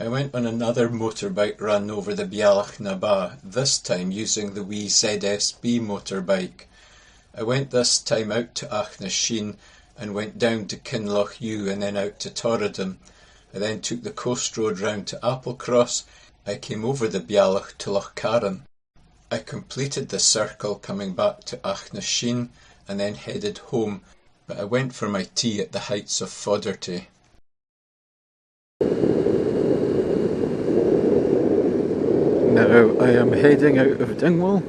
I went on another motorbike run over the Bealach this time using the wee ZSB motorbike. I went this time out to Scenic and went down to Kinloch and then out to Torridon. I then took the coast road round to Applecross. I came over the Bealach to Lochcarron. I completed the circle coming back to Scenic and then headed home, but I went for my tea at the heights of Fodderty. Now I am heading out of Dingwall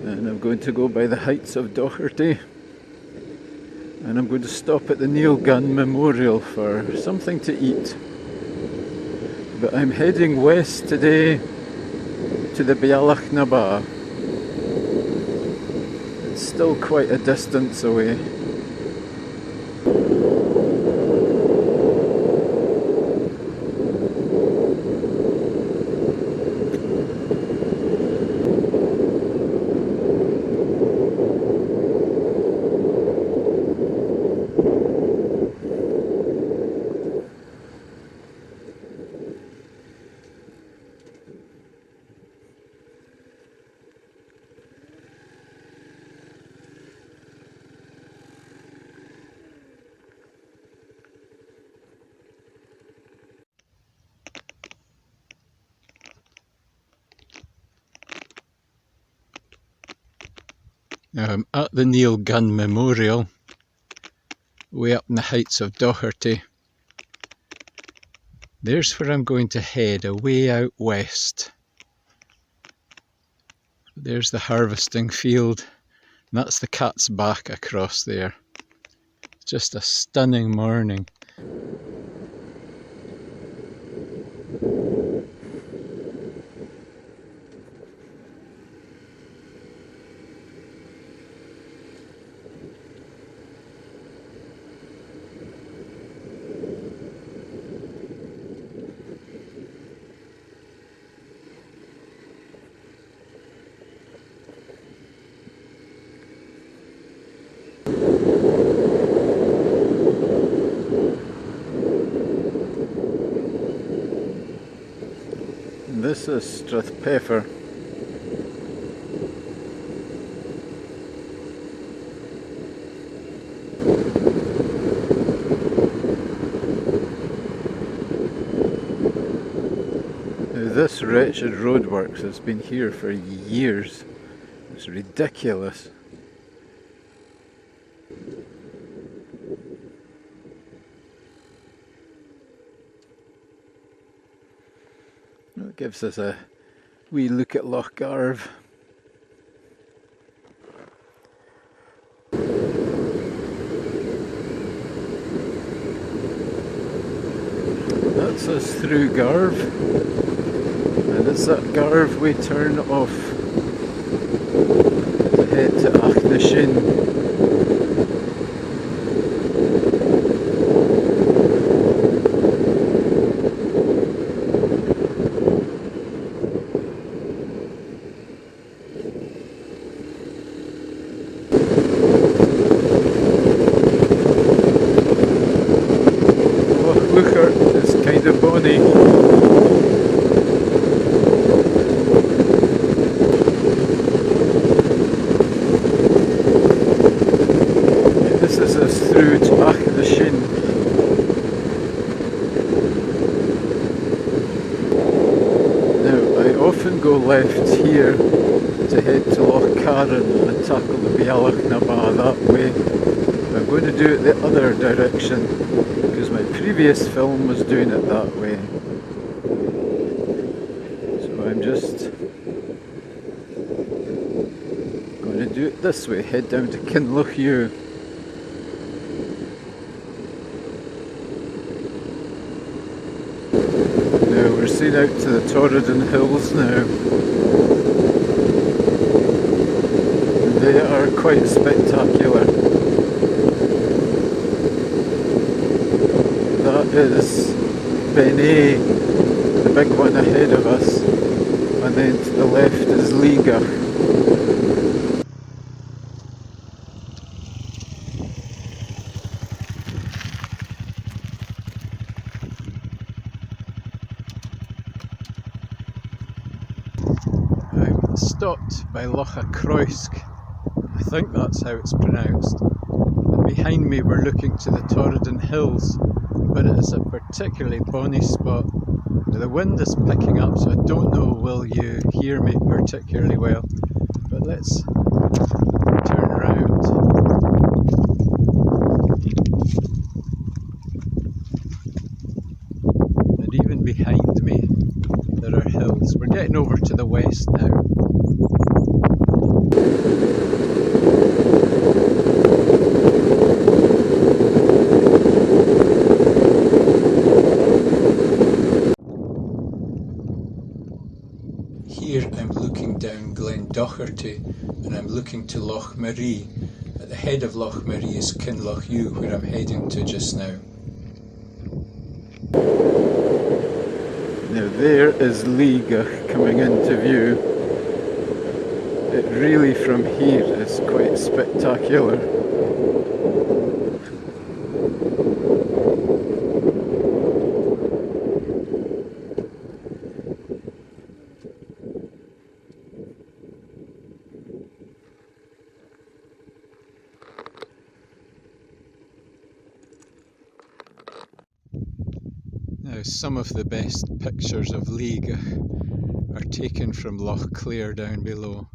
and I'm going to go by the heights of Docherty, and I'm going to stop at the Neil Gunn Memorial for something to eat. But I'm heading west today to the Bealach Naba. It's still quite a distance away. Now I'm at the Neil Gunn Memorial, way up in the heights of Docherty. There's where I'm going to head, away out west. There's the harvesting field, and that's the Cat's Back across there. Just a stunning morning. This is Strathpeffer. Now this wretched roadworks has been here for years. It's ridiculous. It gives us a wee look at Loch Garv. That's us through Garv, and it's at Garv we turn off to head to Scenic. It's kind of bonny. This is us through to Scenic. Now I often go left here to head to Lochcarron and tackle the Bealach Naba that way. I'm going to do it the other direction because my previous film was doing it that way. So I'm just going to do it this way, head down to Kinloch. Now we're seen out to the Torridon Hills now. They are quite spectacular. That is Benet, the big one ahead of us, and then to the left is Bealach. stopped by Loch Croisk. I think that's how it's pronounced. And behind me we're looking to the Torridon hills, but it is a particularly bonny spot. The wind is picking up, so I don't know will you hear me particularly well, but let's turn around. And even behind me there are hills. We're getting over to the west now. Here I'm looking down Glen Docherty and I'm looking to Loch Marie. At the head of Loch Marie is Kinlochew, where I'm heading to just now. Now there is Bealach coming into view. It really from here is quite spectacular. Now some of the best pictures of Bealach are taken from Loch Clare down below,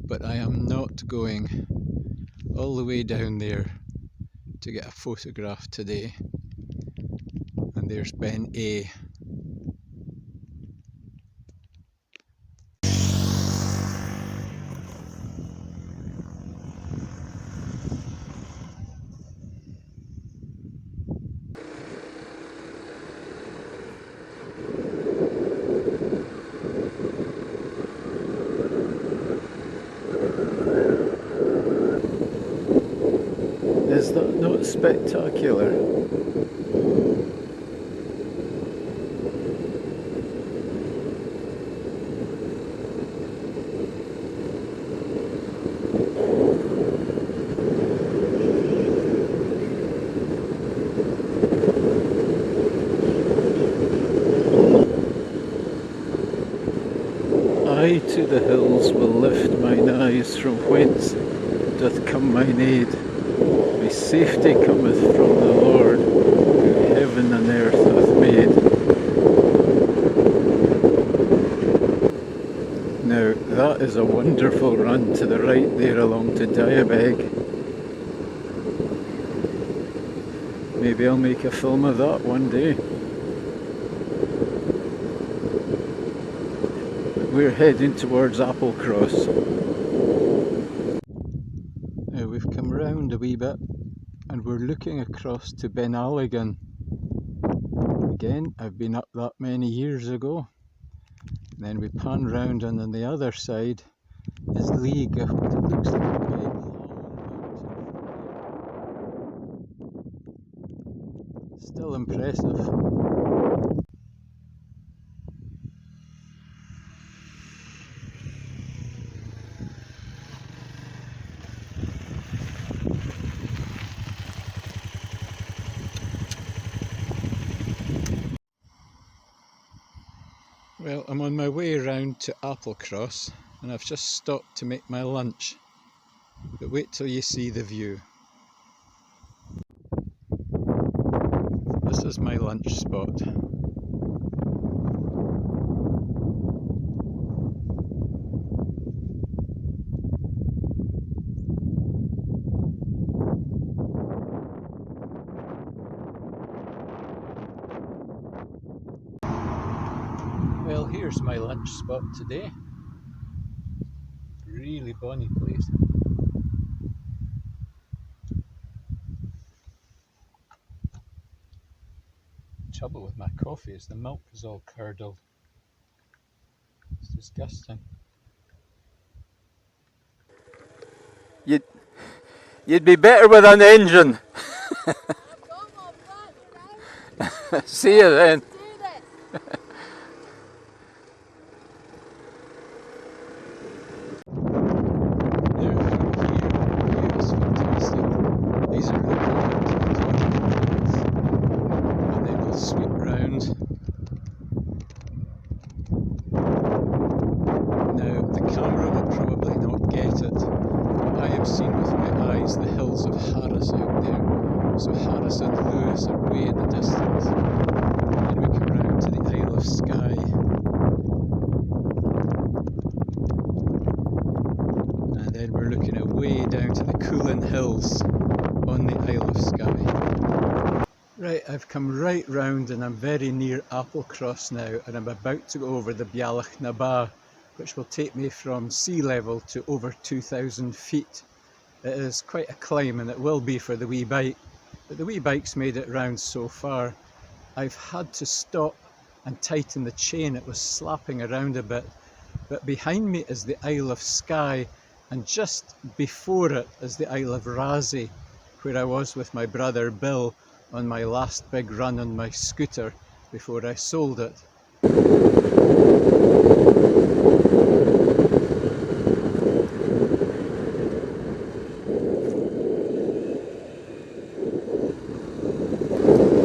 but I am not going all the way down there to get a photograph today. And there's Ben A. Is that not spectacular? I to the hills will lift mine eyes, from whence doth come mine aid. My safety cometh from the Lord, who heaven and earth hath made. Now that is a wonderful run to the right there along to Diabeg. Maybe I'll make a film of that one day. We're heading towards Applecross. Now we've come round a wee bit and we're looking across to Benalligan. Again, I've been up that many years ago. And then we pan round and on the other side is Bealach, what it looks like a big long mountain. Still impressive. Well, I'm on my way round to Applecross and I've just stopped to make my lunch. But wait till you see the view. This is my lunch spot. Well, here's my lunch spot today. Really bonny place. The trouble with my coffee is the milk is all curdled. It's disgusting. You'd be better with an engine. See you then. These are looking into the Torridon, and then we'll sweep round. Now the of Skye. And then we're looking at way down to the Coolin Hills on the Isle of Skye. Right, I've come right round and I'm very near Applecross now, and I'm about to go over the Bealach na Ba, which will take me from sea level to over 2,000 feet. It is quite a climb, and it will be for the wee bike, but the wee bike's made it round so far. I've had to stop and tighten the chain, it was slapping around a bit, but behind me is the Isle of Skye, and just before it is the Isle of Raasay, where I was with my brother Bill on my last big run on my scooter before I sold it.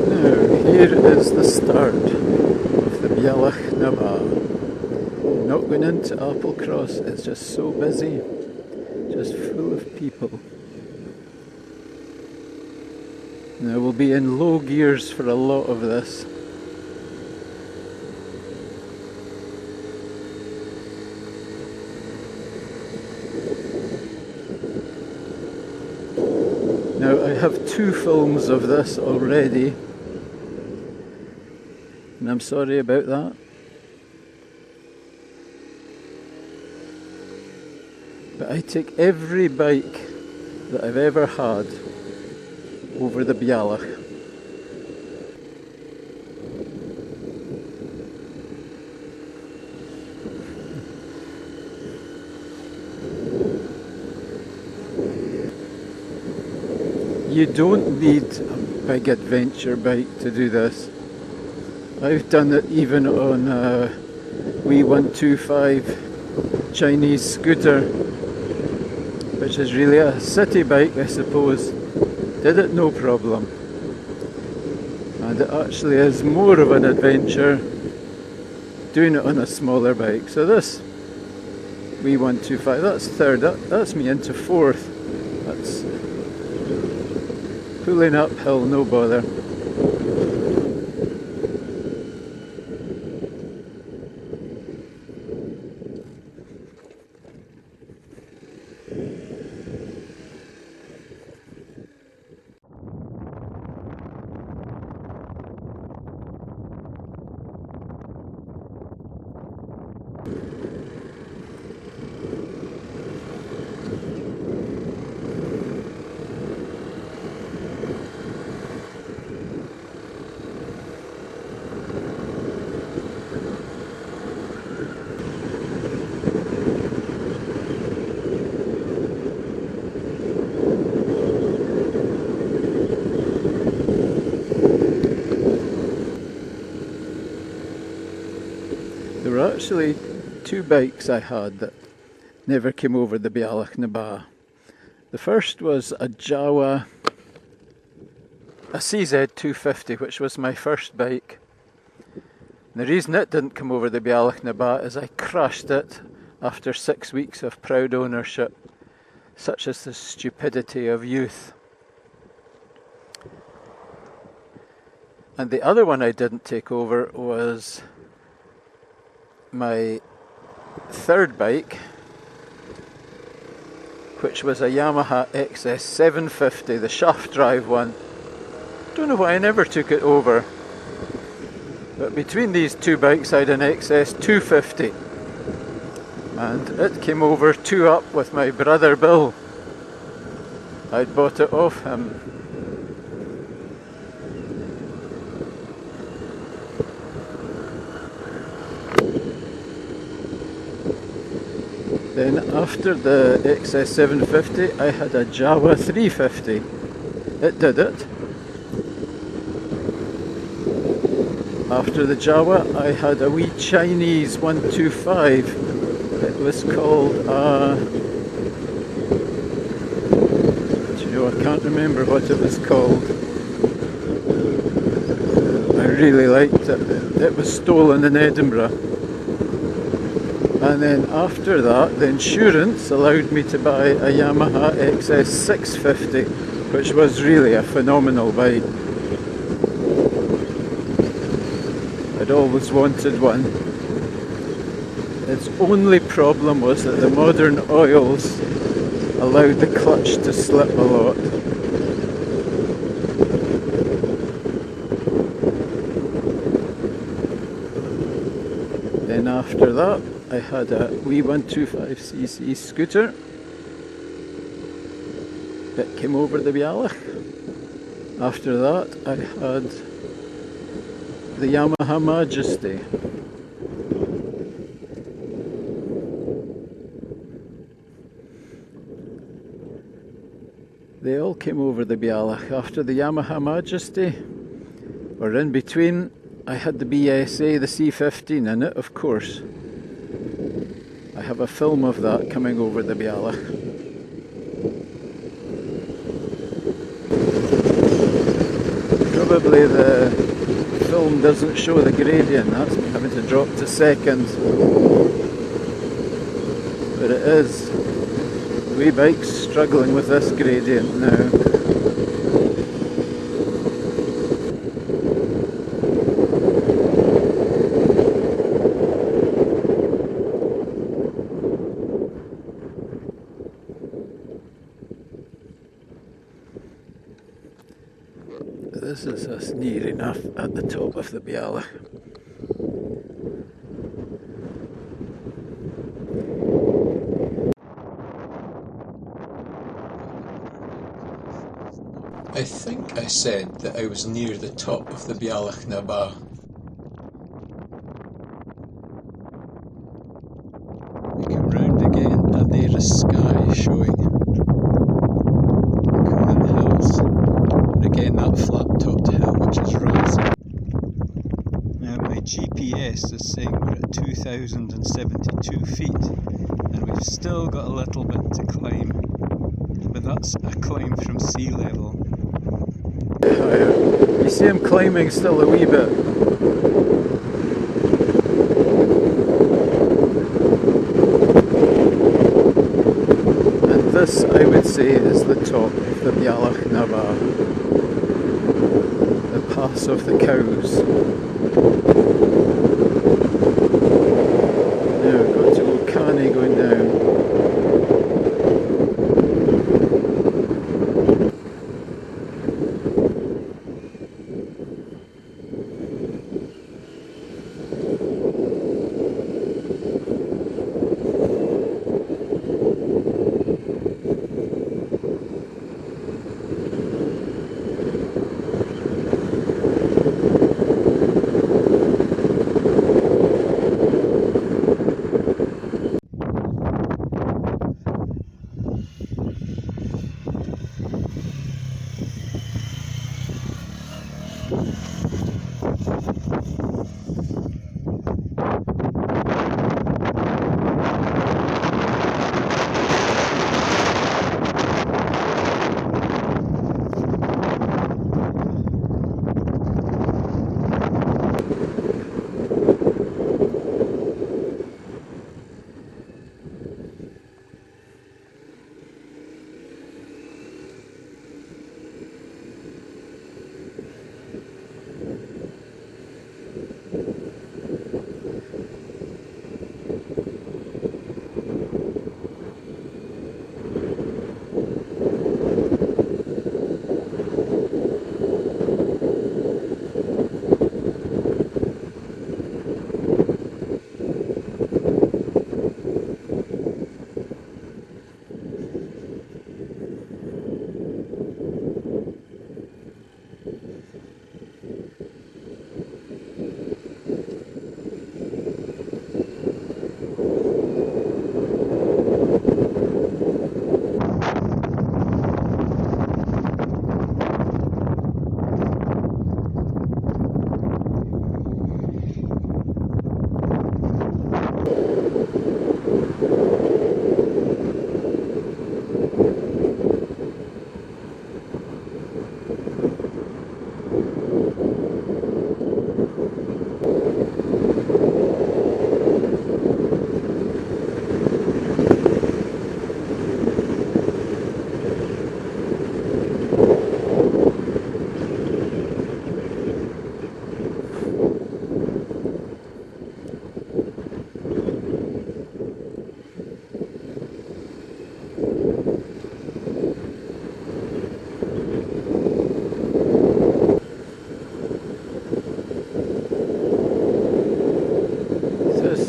Now here is the start of the Bealach na Ba. Not going into Applecross, it's just so busy, just full of people. Now we'll be in low gears for a lot of this. Now I have 2 films of this already, and I'm sorry about that. But I take every bike that I've ever had over the Bealach. You don't need a big adventure bike to do this. I've done it even on a wee 125 Chinese scooter, which is really a city bike, I suppose. Did it no problem, and it actually is more of an adventure doing it on a smaller bike. So this wee 125, that's third, that's me into fourth. That's pulling uphill, no bother. There were actually 2 bikes I had that never came over the Bealach na Ba. The first was a Jawa, a CZ 250, which was my first bike. And the reason it didn't come over the Bealach na Ba is I crashed it after 6 weeks of proud ownership. Such is the stupidity of youth. And the other one I didn't take over was my third bike, which was a Yamaha XS 750, the shaft drive one. Don't know why I never took it over, but between these 2 bikes I had an XS 250, and it came over 2 up with my brother Bill. I'd bought it off him. Then after the XS 750 I had a Jawa 350. It did it. After the Jawa I had a wee Chinese 125. It was called do you know, I can't remember what it was called. I really liked it. It was stolen in Edinburgh. And then after that, the insurance allowed me to buy a Yamaha XS 650, which was really a phenomenal bike. I I'd always wanted one. Its only problem was that the modern oils allowed the clutch to slip a lot. Then after that I had a wee 125cc scooter that came over the Bealach. After that I had the Yamaha Majesty. They all came over the Bealach. After the Yamaha Majesty, or in between, I had the BSA, the C15 in it, of course. I have a film of that coming over the Bealach. Probably the film doesn't show the gradient, that's me having to drop to second. But it is. The wee bike's struggling with this gradient now. This is us near enough at the top of the Bealach. I think I said that I was near the top of the Bealach na Ba. We come round again and there is sky showing the Conan Hills. And again that flat-topped hill which is rising. Now my GPS is saying we're at 2,072 feet and we've still got a little bit to climb. But that's a climb from sea level. You see him climbing still a wee bit. And this, I would say, is the top of the Bealach na Ba. The pass of the cows. Now we've got to Okani going down.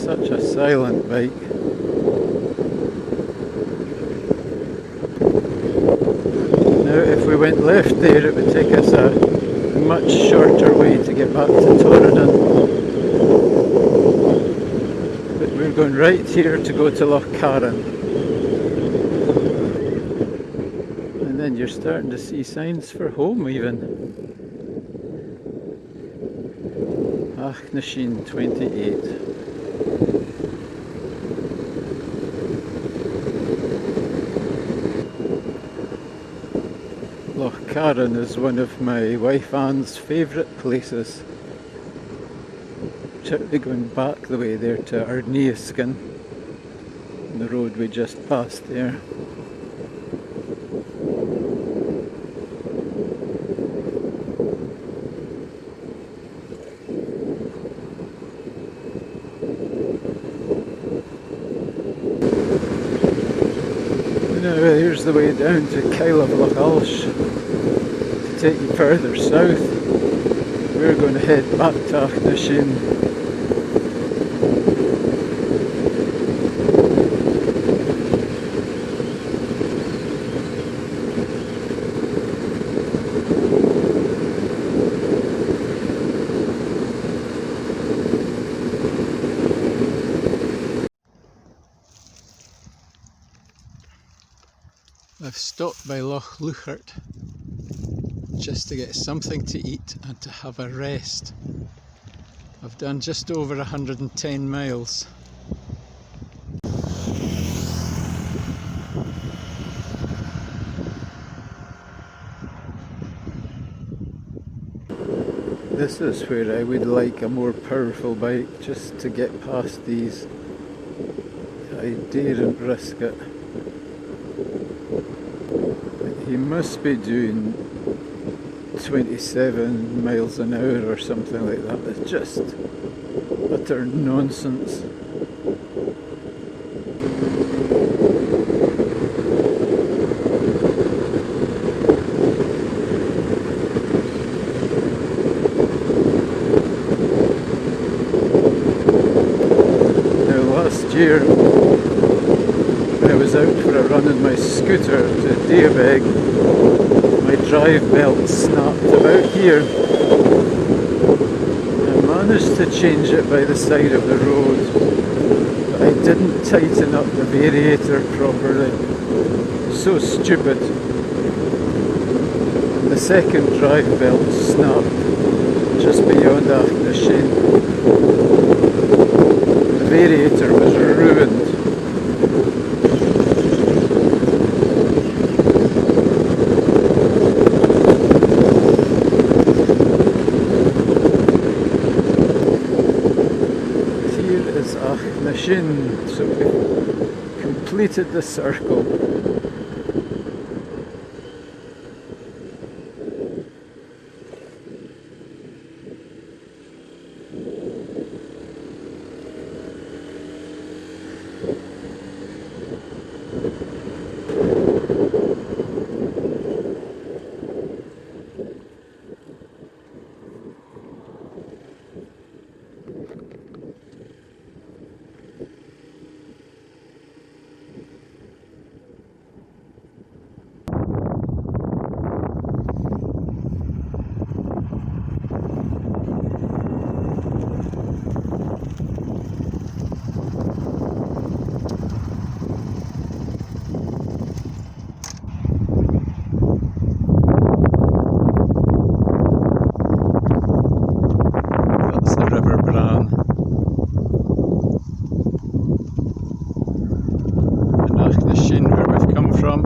such a silent bike. Now if we went left there, it would take us a much shorter way to get back to Torridon. But we're going right here to go to Loch Carron. And then you're starting to see signs for home even. Achnashin 28. Loch Carron is one of my wife Anne's favourite places. Particularly going back the way there to Arneaskin, the road we just passed there. Now here's the way down to Kyle of Loch Alsh. To take you further south, we're going to head back to Achnashin. I've stopped by Loch Leuchart just to get something to eat and to have a rest. I've done just over 110 miles. This is where I would like a more powerful bike just to get past these. I daren't risk it. He must be doing 27 miles an hour or something like that. It's just utter nonsense. Now last year when I was out for a run on my scooter to Deerbeg, my drive belt snapped about here. I managed to change it by the side of the road, but I didn't tighten up the variator properly. So stupid. And the second drive belt snapped just beyond Achnashin. The variator was ruined. So we completed the circle.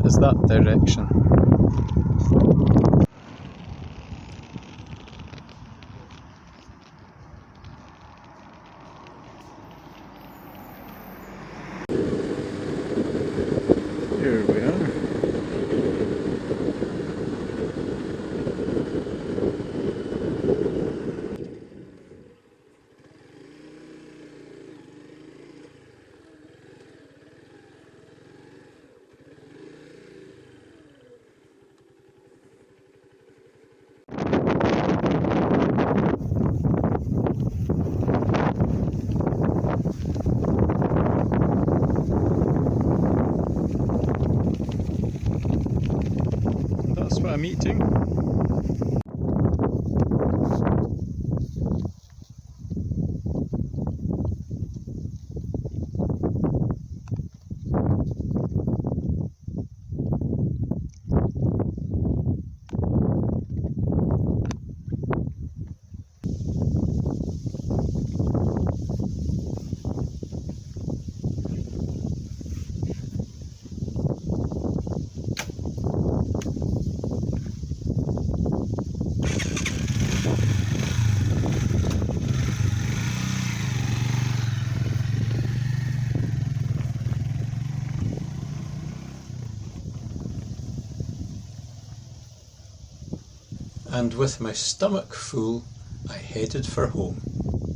Is that direction. Here we are. meeting. And with my stomach full, I headed for home.